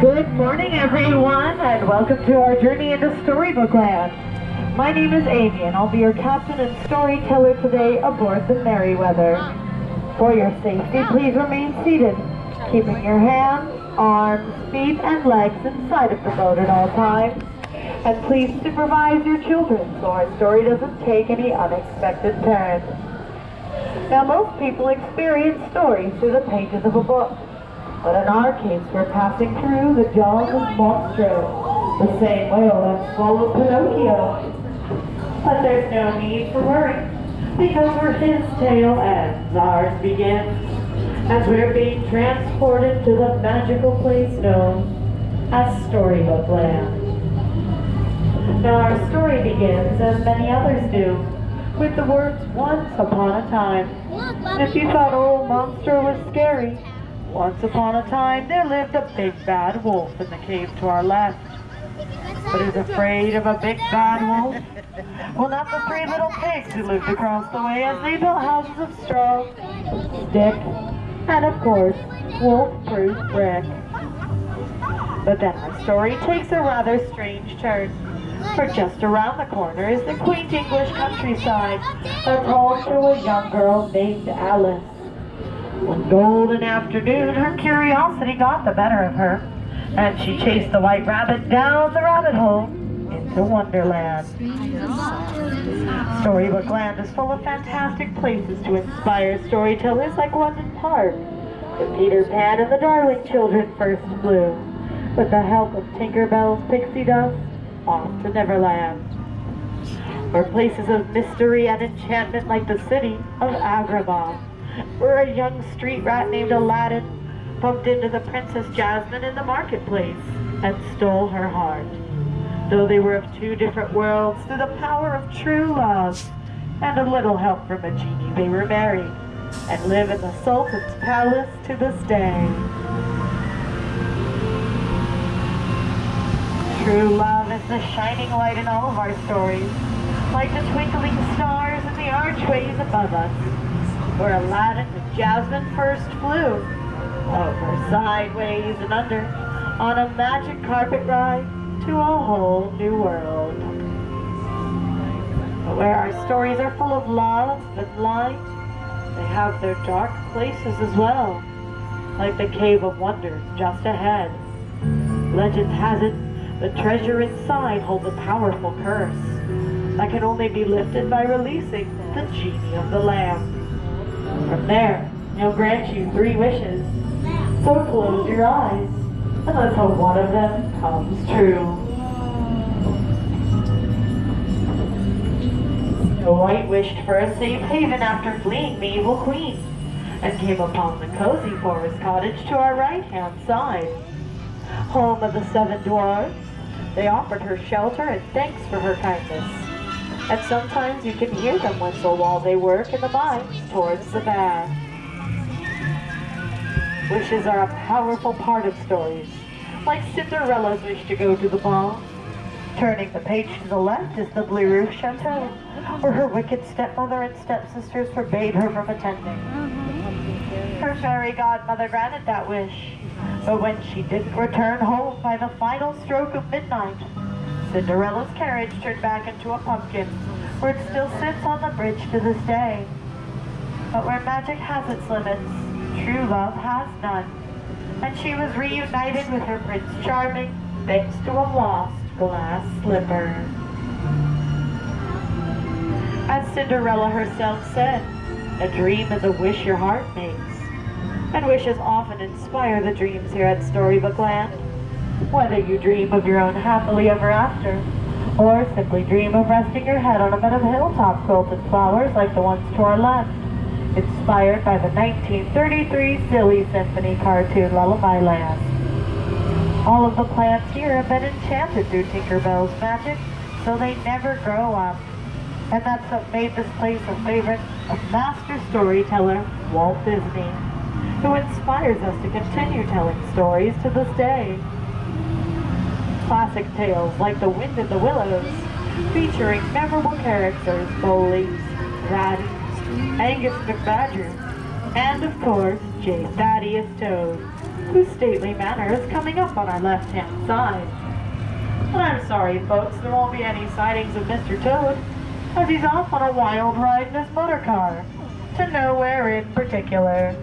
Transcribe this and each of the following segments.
Good morning, everyone, and welcome to our journey into Storybook Land. My name is Amy, and I'll be your captain and storyteller today aboard the Merryweather. For your safety, please remain seated, keeping your hands, arms, feet, and legs inside of the boat at all times. And please supervise your children so our story doesn't take any unexpected turns. Now, most people experience stories through the pages of a book. But in our case, we're passing through the jaws of Monstro, the same whale that swallowed Pinocchio. But there's no need for worry, because where his tale ends, ours begins, as we're being transported to the magical place known as Storybook Land. Now our story begins, as many others do, with the words, "Once upon a time." And if you thought old Monstro was scary, once upon a time there lived a big bad wolf in the cave to our left. But who's afraid of a big bad wolf? Well, not the three little pigs who lived across the way as they built houses of straw, stick, and of course, wolf-proof brick. But then our story takes a rather strange turn. For just around the corner is the quaint English countryside that's home to a young girl named Alice. One golden afternoon, her curiosity got the better of her, and she chased the white rabbit down the rabbit hole into Wonderland. Storybook Land is full of fantastic places to inspire storytellers like London Park, where Peter Pan and the Darling children first flew, with the help of Tinker Bell's pixie dust, off to Neverland. Or places of mystery and enchantment like the city of Agrabah, where a young street rat named Aladdin bumped into the Princess Jasmine in the marketplace and stole her heart. Though they were of two different worlds, through the power of true love and a little help from a genie, they were married and live in the Sultan's palace to this day. True love is the shining light in all of our stories, like the twinkling stars in the archways above us, where Aladdin and Jasmine first flew, over, sideways, and under, on a magic carpet ride to a whole new world. But where our stories are full of love and light, they have their dark places as well, like the Cave of Wonders just ahead. Legend has it, the treasure inside holds a powerful curse that can only be lifted by releasing the genie of the lamp. From there, he'll grant you 3 wishes. So close your eyes, and let's hope one of them comes true. Snow White wished for a safe haven after fleeing the evil queen, and came upon the cozy forest cottage to our right-hand side. Home of the 7 dwarves, they offered her shelter and thanks for her kindness. And sometimes you can hear them whistle while they work in the mines towards the bath. Wishes are a powerful part of stories, like Cinderella's wish to go to the ball. Turning the page to the left is the Blue Roof Chateau, where her wicked stepmother and stepsisters forbade her from attending. Her fairy godmother granted that wish, but when she didn't return home by the final stroke of midnight, Cinderella's carriage turned back into a pumpkin, where it still sits on the bridge to this day. But where magic has its limits, true love has none, and she was reunited with her Prince Charming thanks to a lost glass slipper. As Cinderella herself said, a dream is a wish your heart makes, and wishes often inspire the dreams here at Storybook Land. Whether you dream of your own happily ever after, or simply dream of resting your head on a bed of hilltop quilted flowers like the ones to our left, inspired by the 1933 Silly Symphony cartoon Lullaby Land. All of the plants here have been enchanted through Tinker Bell's magic, so they never grow up. And that's what made this place a favorite of master storyteller Walt Disney, who inspires us to continue telling stories to this day. Classic tales like The Wind in the Willows, featuring memorable characters Bo Leaps, Ratty, Angus McBadger, and of course, J. Thaddeus Toad, whose stately manner is coming up on our left-hand side. But I'm sorry, folks, there won't be any sightings of Mr. Toad, as he's off on a wild ride in his motor car, to nowhere in particular.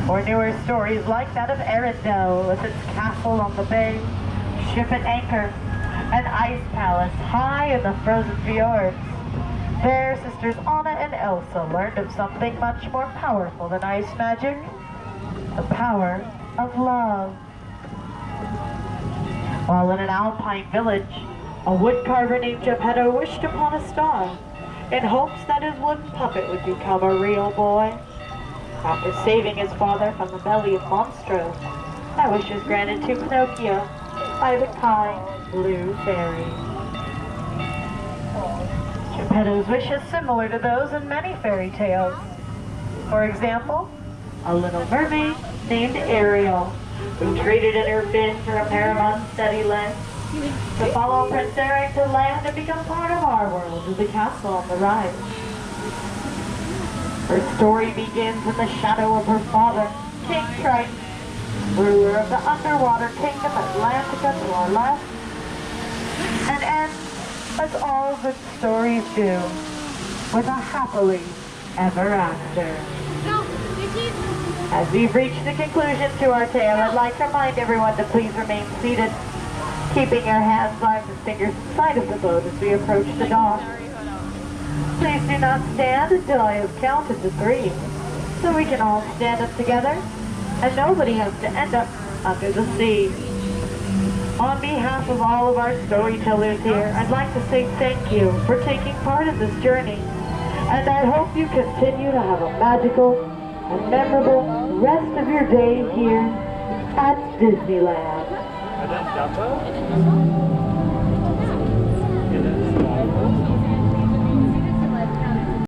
For newer stories like that of Arendelle, with its castle on the bay, ship at anchor, and ice palace high in the frozen fjords, there sisters Anna and Elsa learned of something much more powerful than ice magic, the power of love. While in an alpine village, a woodcarver named Geppetto wished upon a star in hopes that his wooden puppet would become a real boy. After saving his father from the belly of Monstro, that wish was granted to Pinocchio by the kind blue fairy. Geppetto's wish is similar to those in many fairy tales. For example, a little mermaid named Ariel, who traded in her fin for a pair of unsteady legs, to follow Prince Eric to land and become part of our world to the castle on the right. Her story begins in the shadow of her father, King Triton, ruler of the underwater kingdom Atlantica to our left, and ends, as all good stories do, with a happily ever after. As we've reached the conclusion to our tale, I'd like to remind everyone to please remain seated, keeping your hands, arms, and fingers inside of the boat as we approach the dock. Please do not stand until I have counted to 3, so we can all stand up together, and nobody has to end up under the sea. On behalf of all of our storytellers here, I'd like to say thank you for taking part in this journey, and I hope you continue to have a magical and memorable rest of your day here at Disneyland.